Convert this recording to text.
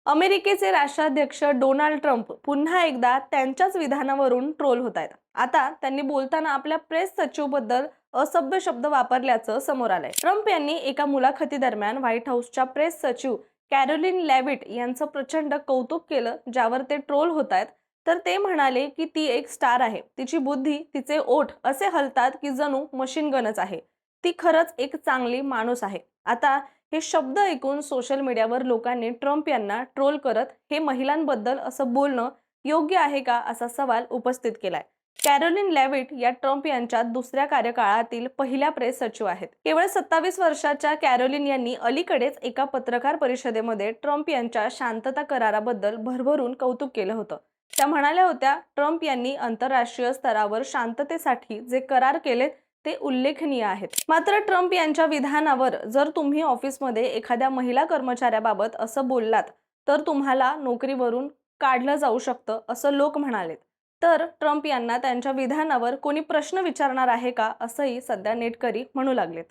अमेरिकेचे राष्ट्राध्यक्ष Donald Trump पुन्हा एकदा त्यांच्याच विधानावरून ट्रोल होत आहेत। आता त्यांनी बोलताना आपल्या प्रेस सचिवबद्दल असभ्य शब्द वापरल्याचं समोर आलंय। ट्रम्प यांनी एका मुलाखतीदरम्यान व्हाईट हाऊसच्या प्रेस सचिव कॅरोलिन लेविट यांचं प्रचंड कौतुक केलं, ज्यावर ते ट्रोल होत आहेत। तर ते म्हणाले की ती एक स्टार आहे, तिची बुद्धी, तिचे ओठ असे हलतात की जणू मशीन गनच आहे, ती खरंच एक चांगली माणूस आहे। आता हे शब्द ऐकून सोशल मीडियावर लोकांनी ट्रम्प यांना ट्रोल करत हे महिलांबद्दल असं बोलणं योग्य आहे का असा सवाल उपस्थित केलाय। कॅरोलिन लेविट या ट्रम्प यांच्या दुसऱ्या कार्यकाळातील पहिल्या प्रेस सचिव आहेत। केवळ 27 वर्षाच्या कॅरोलिन यांनी अलीकडेच एका पत्रकार परिषदेमध्ये ट्रम्प यांच्या शांतता कराराबद्दल भरभरून कौतुक केलं होतं। त्या म्हणाल्या होत्या, ट्रम्प यांनी आंतरराष्ट्रीय स्तरावर शांततेसाठी जे करार केलेत ते उल्लेखनीय आहेत। मात्र ट्रम्प यांच्या विधानावर जर तुम्ही ऑफिसमध्ये एखाद्या महिला कर्मचाऱ्याबाबत असं बोललात तर तुम्हाला नोकरीवरून काढलं जाऊ शकतं असं लोक म्हणालेत। तर ट्रम्प यांना त्यांच्या विधानावर कोणी प्रश्न विचारणार आहे का असंही सध्या नेटकरी म्हणू लागलेत।